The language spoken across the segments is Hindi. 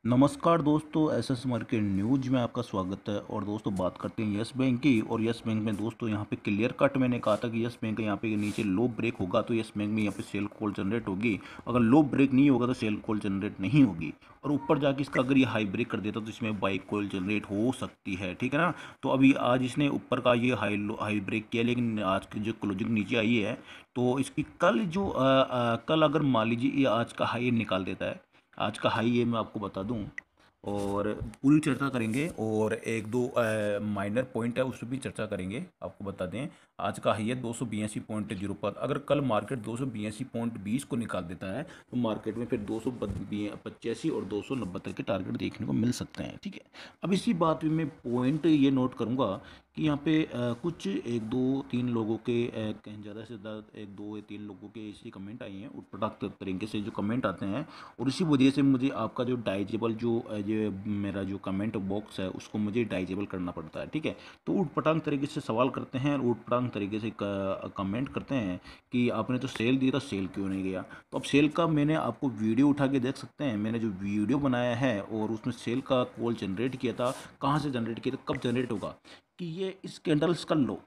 नमस्कार दोस्तों, एसएस मार्केट न्यूज में आपका स्वागत है। और दोस्तों बात करते हैं यस बैंक की। और यस बैंक में दोस्तों यहाँ पे क्लियर कट मैंने कहा था कि यस बैंक यहाँ पे नीचे लो ब्रेक होगा तो यस बैंक में यहाँ पे सेल कॉल जनरेट होगी। अगर लो ब्रेक नहीं होगा तो सेल कॉल जनरेट नहीं होगी। और ऊपर जाके इसका अगर ये हाई ब्रेक कर देता तो इसमें बाई कॉल जनरेट हो सकती है, ठीक है ना। तो अभी आज इसने ऊपर का ये हाई ब्रेक किया, लेकिन आज की जो क्लोजिंग नीचे आई है तो इसकी कल जो कल अगर मान लीजिए ये आज का हाई निकाल देता है, आज का हाई ये मैं आपको बता दूं और पूरी चर्चा करेंगे। और एक दो माइनर पॉइंट है उस पर भी चर्चा करेंगे। आपको बता दें आज का हाई है 282.05। अगर कल मार्केट 282.20 को निकाल देता है तो मार्केट में फिर 285 और 290 तक के टारगेट देखने को मिल सकते हैं, ठीक है। अब इसी बात में मैं पॉइंट ये नोट करूंगा कि यहाँ पे कुछ एक दो तीन लोगों के कहीं ज़्यादा से ज़्यादा एक दो या तीन लोगों के ऐसे कमेंट आई हैं उटपटांग तरीके से जो कमेंट आते हैं। और इसी वजह से मुझे आपका जो डाइजेबल जो मेरा जो कमेंट बॉक्स है उसको मुझे डाइजेबल करना पड़ता है, ठीक है। तो उटपटांग तरीके से सवाल करते हैं और उटपटांग तरीके से कमेंट करते हैं कि आपने तो सेल दिया था, सेल क्यों नहीं गया। तो अब सेल का मैंने आपको वीडियो उठा के देख सकते हैं, मैंने जो वीडियो बनाया है और उसमें सेल का कॉल जनरेट किया था। कहाँ से जनरेट किया था, कब जनरेट होगा कि ये इस कैंडल्स का लो,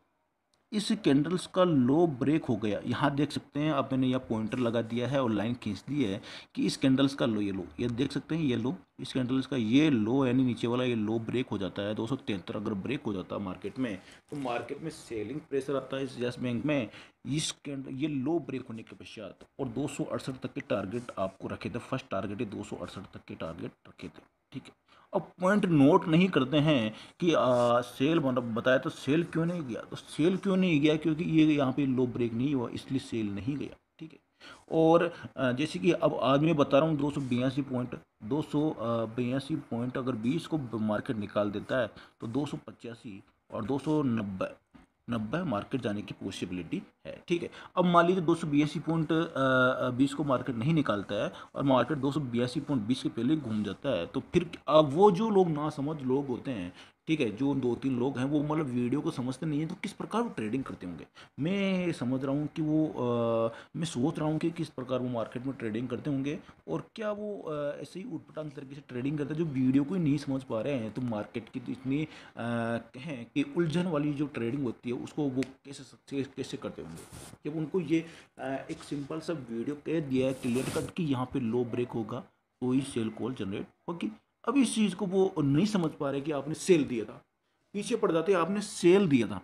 इस कैंडल्स का लो ब्रेक हो गया। यहाँ देख सकते हैं, अब मैंने यहाँ पॉइंटर लगा दिया है और लाइन खींच दी है कि इस कैंडल्स का लो, ये लो, ये देख सकते हैं, ये लो, इस कैंडल्स का ये लो यानी नीचे वाला ये लो ब्रेक हो जाता है 273। अगर ब्रेक हो जाता है मार्केट में तो मार्केट में सेलिंग प्रेशर आता है इस यस बैंक में। इस कैंडल ये लो ब्रेक होने के पश्चात और 268 तक के टारगेट आपको रखे थे। फर्स्ट टारगेट है 268 तक के टारगेट रखे थे, ठीक है। अब पॉइंट नोट नहीं करते हैं कि सेल मतलब बताया तो सेल क्यों नहीं गया। तो सेल क्यों नहीं गया क्योंकि ये यहाँ पे लो ब्रेक नहीं हुआ, इसलिए सेल नहीं गया, ठीक है। और जैसे कि अब आज मैं बता रहा हूँ 282 पॉइंट अगर 20 को मार्केट निकाल देता है तो 285 और 290 मार्केट जाने की पॉसिबिलिटी है, ठीक है। अब मान लीजिए 282.20 को मार्केट नहीं निकालता है और मार्केट 282.20 के पहले घूम जाता है तो फिर अब वो जो लोग ना समझ लोग होते हैं, ठीक है, जो दो तीन लोग हैं वो मतलब वीडियो को समझते नहीं है तो किस प्रकार वो ट्रेडिंग करते होंगे। मैं समझ रहा हूँ कि मैं सोच रहा हूँ कि किस प्रकार वो मार्केट में ट्रेडिंग करते होंगे। और क्या वो ऐसे ही उटपटांग तरीके से ट्रेडिंग करते हैं जो वीडियो को ही नहीं समझ पा रहे हैं। तो मार्केट की तो इतनी कहें कि उलझन वाली जो ट्रेडिंग होती है उसको वो कैसे करते होंगे जब उनको ये एक सिंपल सा वीडियो कह दिया है क्लियर कट कि यहाँ पे लो ब्रेक होगा तो ही सेल कॉल जनरेट होगी। अब इस चीज़ को वो नहीं समझ पा रहे कि आपने सेल दिया था, पीछे पड़ जाते आपने सेल दिया था,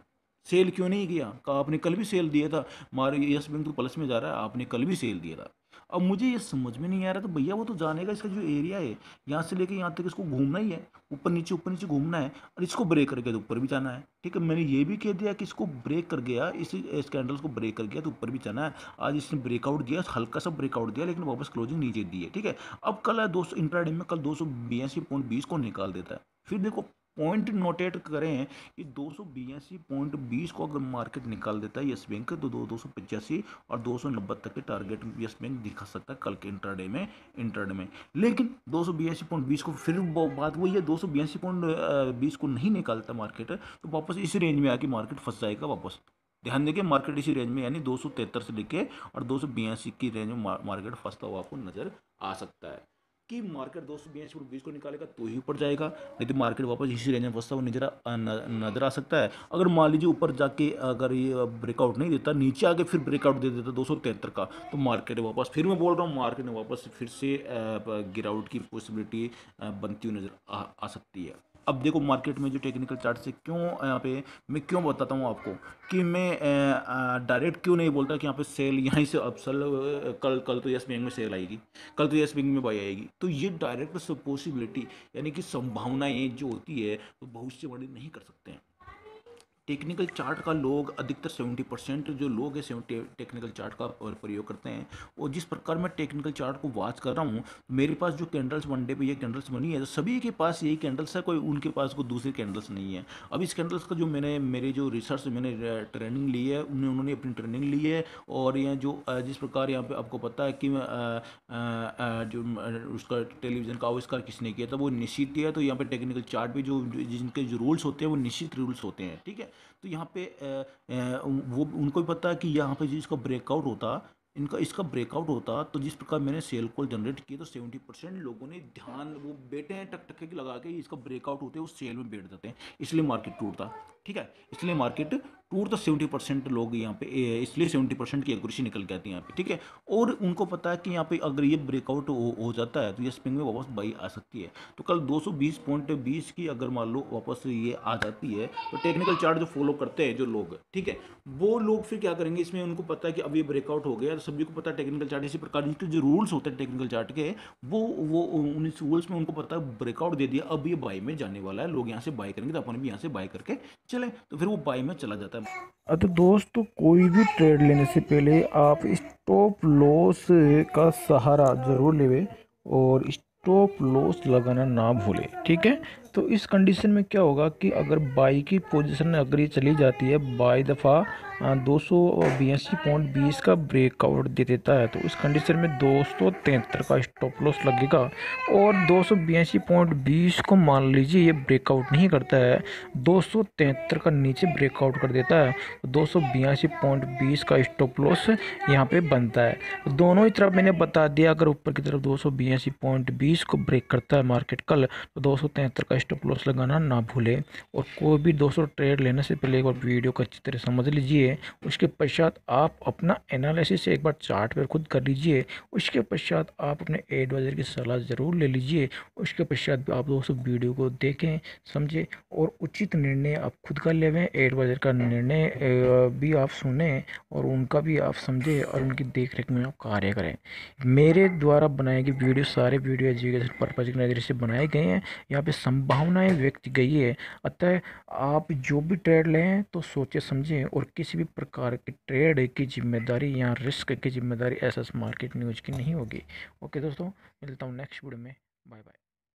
सेल क्यों नहीं किया। कहा आपने कल भी सेल दिया था, हमारे यस बैंक तो प्लस में जा रहा है, आपने कल भी सेल दिया था। अब मुझे ये समझ में नहीं आ रहा तो भैया वो तो जानेगा इसका जो एरिया है यहाँ से लेके यहाँ तक इसको घूमना ही है, ऊपर नीचे घूमना है और इसको ब्रेक करके तो ऊपर भी जाना है, ठीक है। मैंने ये भी कह दिया कि इसको ब्रेक कर गया, इस कैंडल्स को ब्रेक कर गया तो ऊपर भी जाना है। आज इसने ब्रेकआउट दिया, हल्का सा ब्रेकआउट दिया लेकिन वापस क्लोजिंग नीचे दी है, ठीक है। अब कल है 200 इंट्राडे में कल 282.20 को निकाल देता है। फिर देखो पॉइंट नोटेट करें कि 282.20 को अगर मार्केट निकाल देता है यस बैंक तो 285 और 290 तक के टारगेट यस बैंक दिखा सकता है कल के इंट्राडे में। लेकिन 282.20 को फिर बात वही है, 282.20 को नहीं निकालता मार्केट तो वापस इस रेंज में आके मार्केट फंस जाएगा वापस। ध्यान देखिए मार्केट इसी रेंज में यानी 273 से लेके और 282 की रेंज में मार्केट फंसता हुआ आपको नजर आ सकता है कि मार्केट 282.20 को निकालेगा तो ही ऊपर जाएगा, नहीं तो मार्केट वापस इसी रेंज में फंसता हुआ नजर आ सकता है। अगर मान लीजिए ऊपर जाके अगर ये ब्रेकआउट नहीं देता, नीचे आके फिर ब्रेकआउट दे देता 273 का तो मार्केट वापस, फिर मैं बोल रहा हूँ मार्केट में वापस फिर से गिरावट की पॉसिबिलिटी बनती हुई नजर आ सकती है। अब देखो मार्केट में जो टेक्निकल चार्ट से क्यों यहाँ पे मैं क्यों बताता हूँ आपको कि मैं डायरेक्ट क्यों नहीं बोलता कि यहाँ पे सेल यहीं से अब सेल कल कल तो यस बैंक में सेल आएगी, कल तो यस बैंक में बाई आएगी। तो ये डायरेक्ट पॉसिबिलिटी यानी कि संभावनाएं जो होती है वो भविष्य वाणी नहीं कर सकते हैं। टेक्निकल चार्ट का लोग अधिकतर 70% जो लोग हैं 70 टेक्निकल चार्ट का प्रयोग करते हैं। और जिस प्रकार मैं टेक्निकल चार्ट को वॉच कर रहा हूँ मेरे पास जो कैंडल्स वन डे पे ये कैंडल्स बनी है तो सभी के पास यही कैंडल्स है, कोई उनके पास कोई दूसरी कैंडल्स नहीं है। अब इस कैंडल्स का जो मेरे जो रिसर्च मैंने ट्रेनिंग ली है उन्होंने अपनी ट्रेनिंग ली है। और ये जो जिस प्रकार यहाँ पे आपको पता है कि जो उसका टेलीविज़न का आविष्कार किसने किया था वो निश्चित ही है। तो यहाँ पे टेक्निकल चार्ट भी जो जिनके जो रूल्स होते हैं वो निश्चित रूल्स होते हैं, ठीक है। तो यहाँ पे वो उनको भी पता है कि यहाँ पे जिसका ब्रेकआउट होता इनका इसका ब्रेकआउट होता तो जिस प्रकार मैंने सेल कॉल जनरेट की तो 70% लोगों ने ध्यान वो बैठे हैं टक टक लगा के इसका ब्रेकआउट होते हैं उस सेल में बैठ जाते हैं, इसलिए मार्केट टूटता। ठीक है, इसलिए मार्केट टूटता 70% लोग यहाँ पे इसलिए 70% की एक्यूरेसी निकल के आती है यहाँ पे। ठीक है, और उनको पता है कि यहाँ पे अगर ये ब्रेकआउट हो जाता है तो ये स्प्रिंग में वापस बाई आ सकती है। तो कल 220.20 की अगर मान लो वापस ये आ जाती है तो टेक्निकल चार्ट जो फॉलो करते हैं जो लोग, ठीक है, वो लोग फिर क्या करेंगे, इसमें उनको पता है कि अब ये ब्रेकआउट हो गया, सभी को पता है टेक्निकल चार्ट इसी प्रकार इनके जो रूल्स होते हैं टेक्निकल चार्ट के, वो उन रूल्स में उनको पता है ब्रेकआउट दे दिया, अब ये बाई में जाने वाला है, लोग यहाँ से बाई करेंगे तो अपन भी यहाँ से बाई करके चले, तो फिर वो बाई में चला जाता है। तो दोस्तों कोई भी ट्रेड लेने से पहले आप स्टॉप लॉस का सहारा ज़रूर लेवे और स्टॉप लॉस लगाना ना भूले। ठीक है, तो इस कंडीशन में क्या होगा कि अगर बाई की पोजीशन अगर ये चली जाती है बाई दफ़ा 282.20 का ब्रेकआउट दे देता है, तो इस कंडीशन में 273 का स्टॉप लॉस लगेगा। और 282.20 को मान लीजिए ये ब्रेकआउट नहीं करता है, 273 का नीचे ब्रेकआउट कर देता है, तो 282.20 का स्टॉप लॉस यहाँ पे बनता है। तो दोनों ही तरफ मैंने बता दिया, अगर ऊपर की तरफ 282.20 को ब्रेक करता है मार्केट कल, तो 273 का स्टॉप लॉस लगाना ना भूले। और कोई भी 200 ट्रेड लेने से पहले एक बार वीडियो को अच्छी तरह समझ लीजिए, उसके पश्चात आप अपना एनालिसिस एक बार चार्ट पर खुद कर लीजिए, उसके पश्चात आप अपने एडवाइज़र की सलाह ज़रूर ले लीजिए, उसके पश्चात आप दोस्तों वीडियो को देखें, समझें और उचित निर्णय आप खुद का लेवें। एडवाइज़र का निर्णय भी आप सुने और उनका भी आप समझें और उनकी देख रेख में आप कार्य करें। मेरे द्वारा बनाए गए वीडियो सारे वीडियो एजुकेशन पर्पज की नज़र से बनाए गए हैं, यहाँ पे संभावनाएं व्यक्त गई है। अतः आप जो भी ट्रेड लें तो सोचे समझें और किसी भी प्रकार की ट्रेड की जिम्मेदारी या रिस्क की जिम्मेदारी एसएस मार्केट न्यूज़ की नहीं होगी। ओके दोस्तों, मिलता हूँ नेक्स्ट वीडियो में। Bye bye.